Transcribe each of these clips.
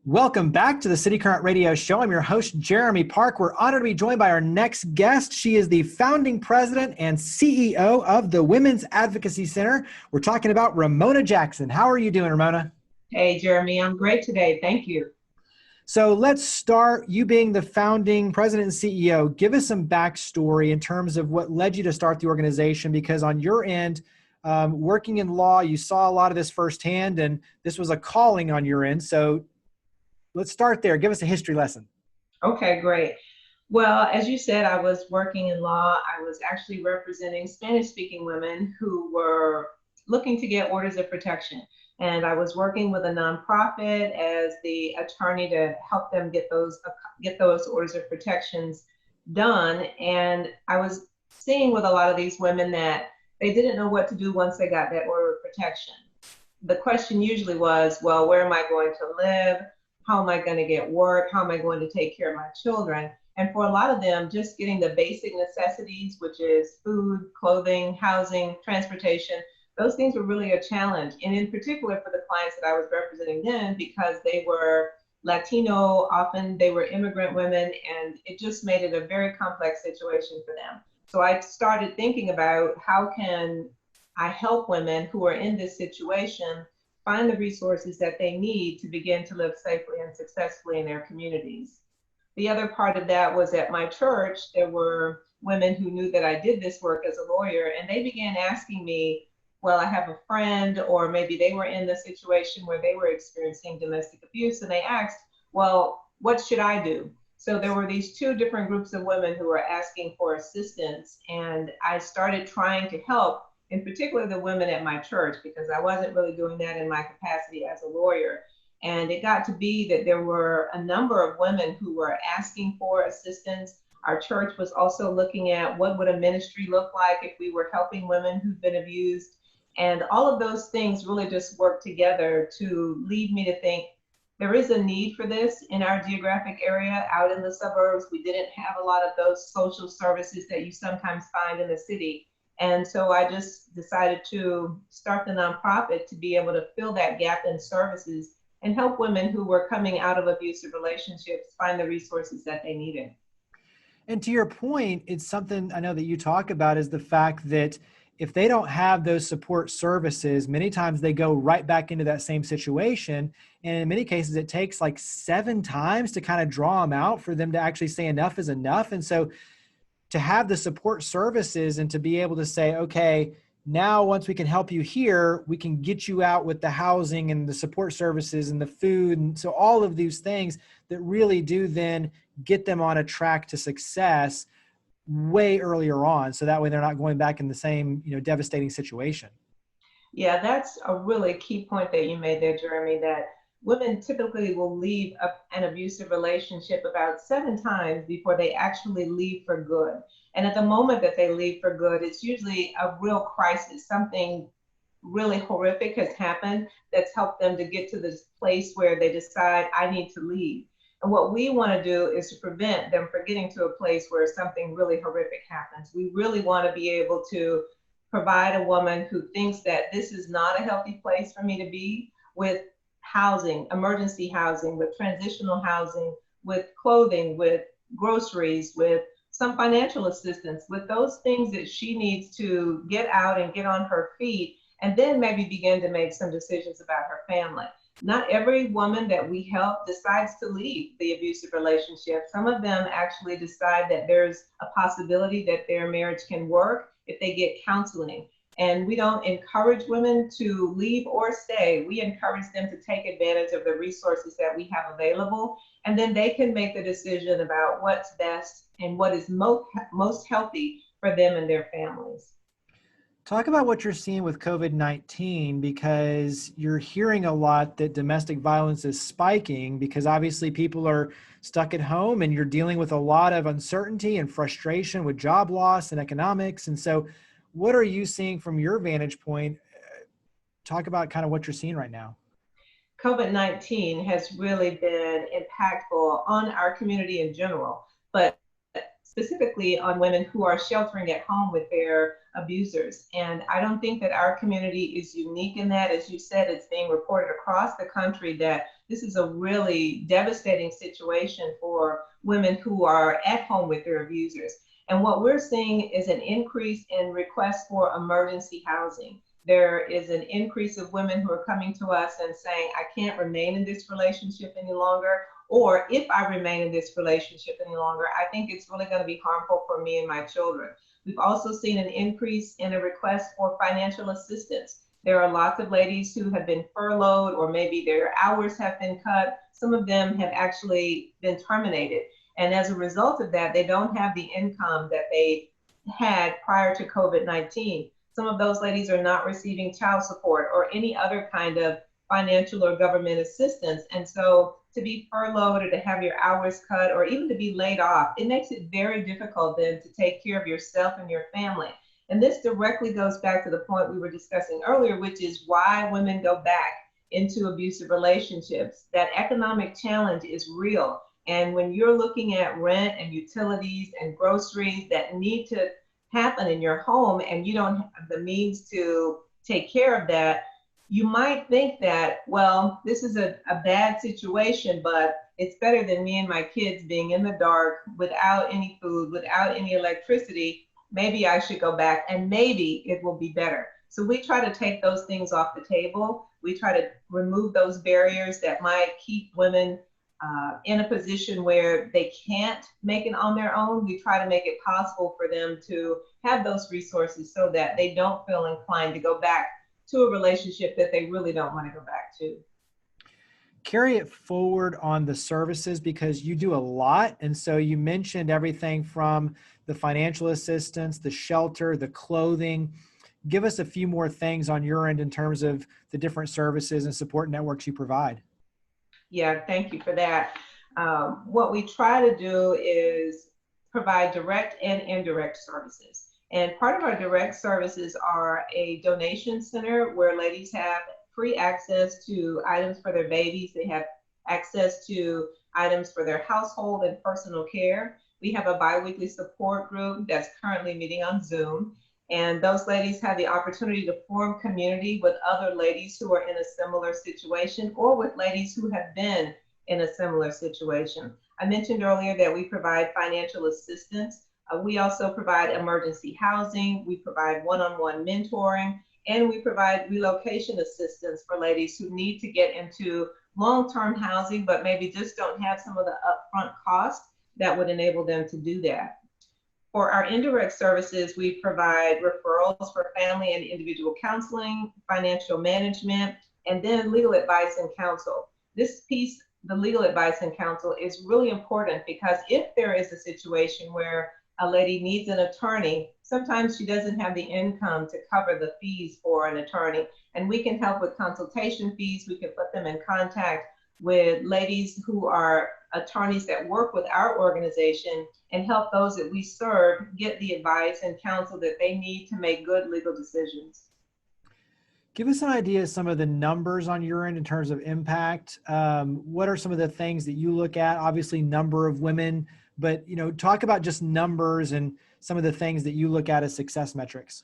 Welcome back to the City Current Radio Show. I'm your host, Jeremy Park. We're honored to be joined by our next guest. She is the founding president and CEO of the Women's Advocacy Center. We're talking about Romona Jackson. How are you doing, Romona? Hey, Jeremy, I'm great today. Thank you. So let's start, you being the founding president and CEO, give us some backstory in terms of what led you to start the organization, because on your end, working in law, you saw a lot of this firsthand, and this was a calling on your end. So let's start there. Give us a history lesson. Okay, great. Well, as you said, I was working in law. I was actually representing Spanish-speaking women who were looking to get orders of protection. And I was working with a nonprofit as the attorney to help them get those orders of protections done. And I was seeing with a lot of these women that they didn't know what to do once they got that order of protection. The question usually was, well, where am I going to live? How am I going to get work? How am I going to take care of my children? And for a lot of them, just getting the basic necessities, which is food, clothing, housing, transportation, those things were really a challenge. And in particular for the clients that I was representing then, because they were Latino, often they were immigrant women, and it just made it a very complex situation for them. So I started thinking about how can I help women who are in this situation find the resources that they need to begin to live safely and successfully in their communities. The other part of that was at my church, there were women who knew that I did this work as a lawyer, and they began asking me, well, I have a friend, or maybe they were in the situation where they were experiencing domestic abuse, and they asked, well, what should I do? So there were these two different groups of women who were asking for assistance, and I started trying to help, in particular the women at my church, because I wasn't really doing that in my capacity as a lawyer. And it got to be that there were a number of women who were asking for assistance. Our church was also looking at what would a ministry look like if we were helping women who've been abused. And all of those things really just worked together to lead me to think there is a need for this in our geographic area. Out in the suburbs, we didn't have a lot of those social services that you sometimes find in the city. And so I just decided to start the nonprofit to be able to fill that gap in services and help women who were coming out of abusive relationships find the resources that they needed. And to your point, it's something I know that you talk about, is the fact that if they don't have those support services, many times they go right back into that same situation. And in many cases, it takes like 7 times to kind of draw them out for them to actually say enough is enough. And so to have the support services and to be able to say, okay, now once we can help you here, we can get you out with the housing and the support services and the food. And so all of these things that really do then get them on a track to success way earlier on. So that way they're not going back in the same, devastating situation. Yeah, that's a really key point that you made there, Jeremy, that women typically will leave an abusive relationship about 7 times before they actually leave for good. And at the moment that they leave for good, it's usually a real crisis. Something really horrific has happened that's helped them to get to this place where they decide, I need to leave. And what we want to do is to prevent them from getting to a place where something really horrific happens. We really want to be able to provide a woman who thinks that this is not a healthy place for me to be, with housing, emergency housing, with transitional housing, with clothing, with groceries, with some financial assistance, with those things that she needs to get out and get on her feet, and then maybe begin to make some decisions about her family. Not every woman that we help decides to leave the abusive relationship. Some of them actually decide that there's a possibility that their marriage can work if they get counseling. And we don't encourage women to leave or stay. We encourage them to take advantage of the resources that we have available, and then they can make the decision about what's best and what is most healthy for them and their families. Talk about what you're seeing with COVID-19, because you're hearing a lot that domestic violence is spiking because obviously people are stuck at home and you're dealing with a lot of uncertainty and frustration with job loss and economics. And so what are you seeing from your vantage point? Talk about kind of what you're seeing right now. COVID-19 has really been impactful on our community in general, but specifically on women who are sheltering at home with their abusers. And I don't think that our community is unique in that. As you said, it's being reported across the country that this is a really devastating situation for women who are at home with their abusers. And what we're seeing is an increase in requests for emergency housing. There is an increase of women who are coming to us and saying, I can't remain in this relationship any longer, or if I remain in this relationship any longer, I think it's really going to be harmful for me and my children. We've also seen an increase in a request for financial assistance. There are lots of ladies who have been furloughed, or maybe their hours have been cut. Some of them have actually been terminated. And as a result of that, they don't have the income that they had prior to COVID-19. Some of those ladies are not receiving child support or any other kind of financial or government assistance. And so to be furloughed or to have your hours cut or even to be laid off, it makes it very difficult then to take care of yourself and your family. And this directly goes back to the point we were discussing earlier, which is why women go back into abusive relationships. That economic challenge is real. And when you're looking at rent and utilities and groceries that need to happen in your home and you don't have the means to take care of that, you might think that, well, this is a bad situation, but it's better than me and my kids being in the dark without any food, without any electricity. Maybe I should go back and maybe it will be better. So we try to take those things off the table. We try to remove those barriers that might keep women in a position where they can't make it on their own. We try to make it possible for them to have those resources so that they don't feel inclined to go back to a relationship that they really don't want to go back to. Carry it forward on the services, because you do a lot. And so you mentioned everything from the financial assistance, the shelter, the clothing. Give us a few more things on your end in terms of the different services and support networks you provide. Yeah, thank you for that. What we try to do is provide direct and indirect services. And part of our direct services are a donation center where ladies have free access to items for their babies. They have access to items for their household and personal care. We have a biweekly support group that's currently meeting on Zoom. And those ladies have the opportunity to form community with other ladies who are in a similar situation or with ladies who have been in a similar situation. I mentioned earlier that we provide financial assistance. We also provide emergency housing. We provide one-on-one mentoring, and we provide relocation assistance for ladies who need to get into long-term housing, but maybe just don't have some of the upfront costs that would enable them to do that. For our indirect services, we provide referrals for family and individual counseling, financial management, and then legal advice and counsel. This piece, the legal advice and counsel, is really important because if there is a situation where a lady needs an attorney, sometimes she doesn't have the income to cover the fees for an attorney, and we can help with consultation fees. We can put them in contact with ladies who are attorneys that work with our organization and help those that we serve get the advice and counsel that they need to make good legal decisions. Give us an idea of some of the numbers on your end in terms of impact. What are some of the things that you look at? Obviously, number of women, but talk about just numbers and some of the things that you look at as success metrics.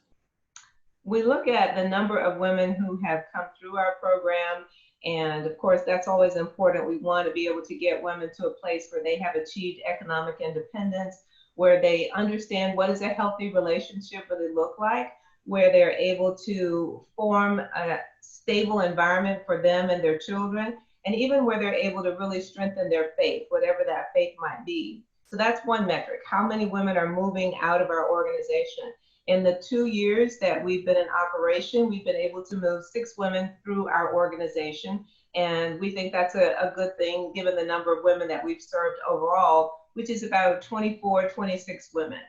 We look at the number of women who have come through our program. And of course, that's always important. We want to be able to get women to a place where they have achieved economic independence, where they understand what does a healthy relationship really look like, where they're able to form a stable environment for them and their children, and even where they're able to really strengthen their faith, whatever that faith might be. So that's one metric. How many women are moving out of our organization? In the 2 years that we've been in operation, we've been able to move 6 women through our organization. And we think that's a good thing given the number of women that we've served overall, which is about 24, 26 women.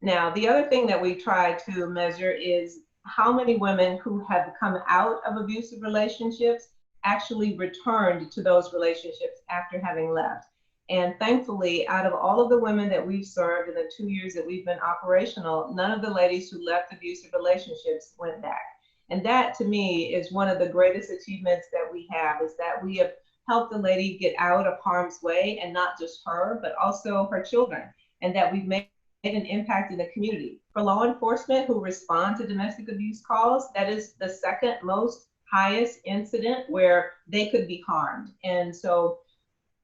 Now, the other thing that we try to measure is how many women who have come out of abusive relationships actually returned to those relationships after having left. And thankfully, out of all of the women that we've served in the 2 years that we've been operational, none of the ladies who left abusive relationships went back. And that, to me, is one of the greatest achievements that we have, is that we have helped the lady get out of harm's way, and not just her, but also her children, and that we've made an impact in the community. For law enforcement who respond to domestic abuse calls, that is the second most highest incident where they could be harmed. And so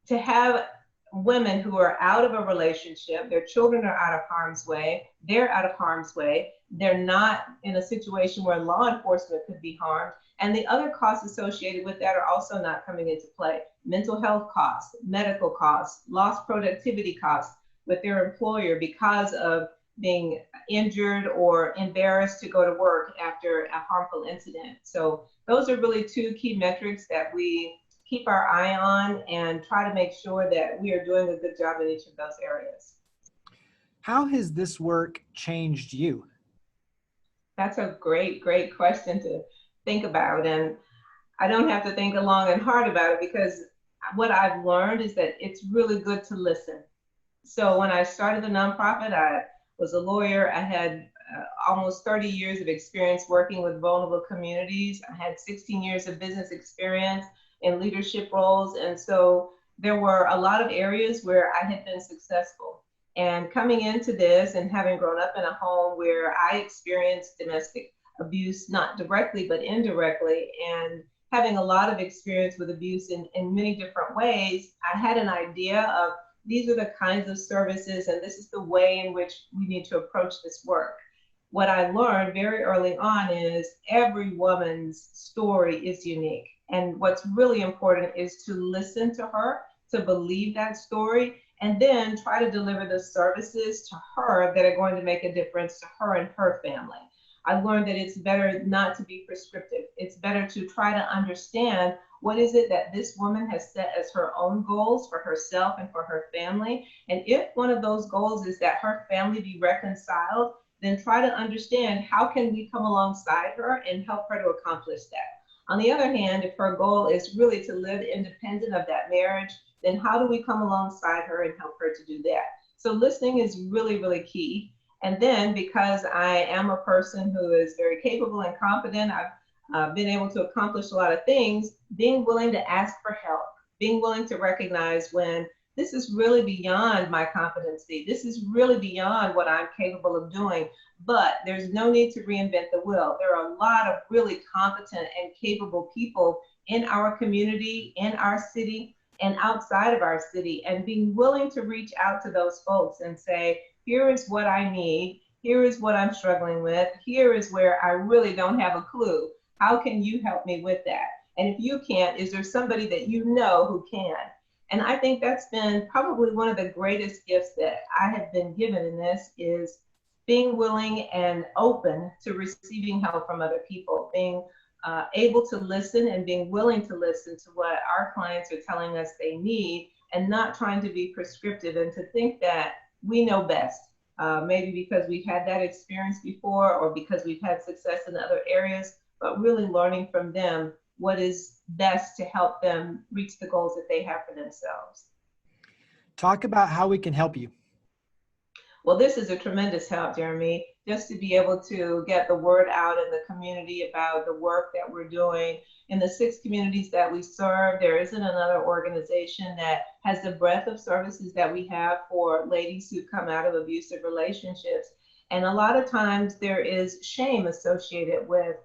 to have women who are out of a relationship, their children are out of harm's way, they're out of harm's way, they're not in a situation where law enforcement could be harmed, and the other costs associated with that are also not coming into play. Mental health costs, medical costs, lost productivity costs with their employer because of being injured or embarrassed to go to work after a harmful incident. So those are really two key metrics that we keep our eye on and try to make sure that we are doing a good job in each of those areas. How has this work changed you? That's a great, great question to think about. And I don't have to think long and hard about it, because what I've learned is that it's really good to listen. So when I started the nonprofit, I was a lawyer. I had almost 30 years of experience working with vulnerable communities. I had 16 years of business experience in leadership roles. And so there were a lot of areas where I had been successful. And coming into this and having grown up in a home where I experienced domestic abuse, not directly, but indirectly, and having a lot of experience with abuse in many different ways, I had an idea of these are the kinds of services and this is the way in which we need to approach this work. What I learned very early on is every woman's story is unique. And what's really important is to listen to her, to believe that story, and then try to deliver the services to her that are going to make a difference to her and her family. I learned that it's better not to be prescriptive. It's better to try to understand what is it that this woman has set as her own goals for herself and for her family. And if one of those goals is that her family be reconciled, then try to understand how can we come alongside her and help her to accomplish that. On the other hand, if her goal is really to live independent of that marriage, then how do we come alongside her and help her to do that? So listening is really, really key. And then because I am a person who is very capable and confident, I've been able to accomplish a lot of things, being willing to ask for help, being willing to recognize when this is really beyond my competency, this is really beyond what I'm capable of doing, but there's no need to reinvent the wheel. There are a lot of really competent and capable people in our community, in our city, and outside of our city, and being willing to reach out to those folks and say, here is what I need, here is what I'm struggling with, here is where I really don't have a clue. How can you help me with that? And if you can't, is there somebody that you know who can? And I think that's been probably one of the greatest gifts that I have been given in this, is being willing and open to receiving help from other people, being able to listen and being willing to listen to what our clients are telling us they need, and not trying to be prescriptive and to think that we know best. Maybe because we've had that experience before or because we've had success in other areas, but really learning from them what is best to help them reach the goals that they have for themselves. Talk about how we can help you. Well, this is a tremendous help, Jeremy, just to be able to get the word out in the community about the work that we're doing. In the 6 communities that we serve, there isn't another organization that has the breadth of services that we have for ladies who come out of abusive relationships. And a lot of times there is shame associated with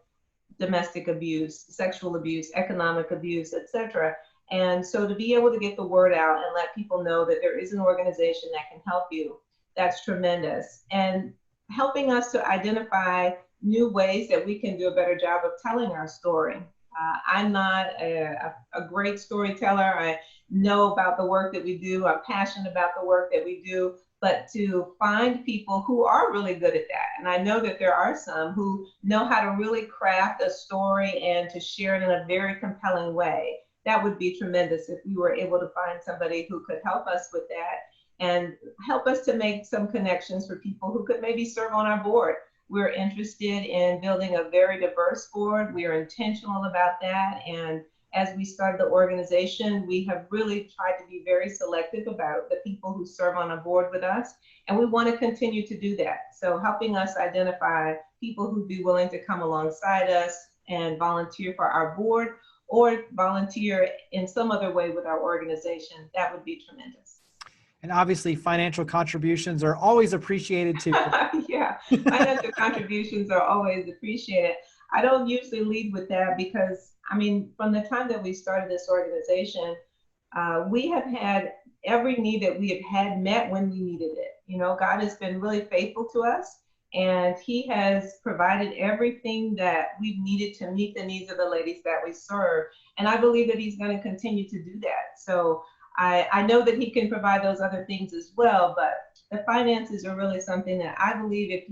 domestic abuse, sexual abuse, economic abuse, etc. And so to be able to get the word out and let people know that there is an organization that can help you, that's tremendous. And helping us to identify new ways that we can do a better job of telling our story. I'm not a great storyteller. I know about the work that we do. I'm passionate about the work that we do, but to find people who are really good at that. And I know that there are some who know how to really craft a story and to share it in a very compelling way. That would be tremendous if we were able to find somebody who could help us with that and help us to make some connections for people who could maybe serve on our board. We're interested in building a very diverse board. We are intentional about that. And as we started the organization, we have really tried to be very selective about the people who serve on a board with us. And we want to continue to do that. So helping us identify people who'd be willing to come alongside us and volunteer for our board or volunteer in some other way with our organization, that would be tremendous. And obviously financial contributions are always appreciated too. Yeah, financial contributions are always appreciated. I don't usually lead with that because, I mean, from the time that we started this organization, we have had every need that we have had met when we needed it. You know, God has been really faithful to us, and He has provided everything that we've needed to meet the needs of the ladies that we serve. And I believe that He's going to continue to do that. So I know that He can provide those other things as well, but the finances are really something that I believe if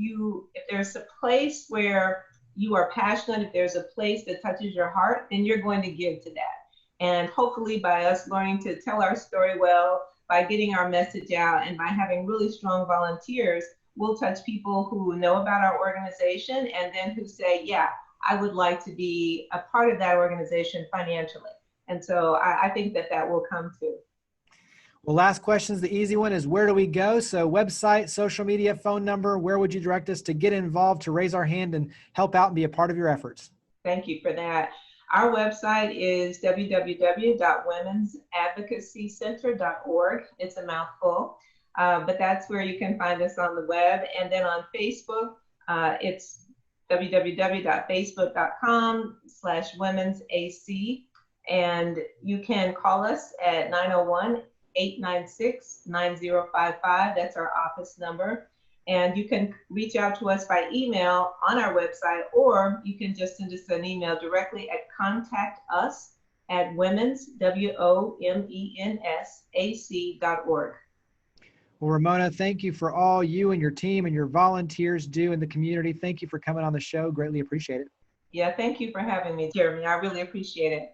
there's a place where you are passionate, if there's a place that touches your heart, then you're going to give to that. And hopefully by us learning to tell our story well, by getting our message out, and by having really strong volunteers, we'll touch people who know about our organization and then who say, yeah, I would like to be a part of that organization financially. And so I think that that will come too. Well, last question is the easy one, is where do we go? So website, social media, phone number, where would you direct us to get involved, to raise our hand and help out and be a part of your efforts? Thank you for that. Our website is www.womensadvocacycenter.org. It's a mouthful, but that's where you can find us on the web. And then on Facebook, it's www.facebook.com/womensac. And you can call us at 901-896-9055. That's our office number. And you can reach out to us by email on our website, or you can just send us an email directly at contactus@womens, WOMENSAC.org. Well, Romona, thank you for all you and your team and your volunteers do in the community. Thank you for coming on the show. Greatly appreciate it. Yeah, thank you for having me, Jeremy. I really appreciate it.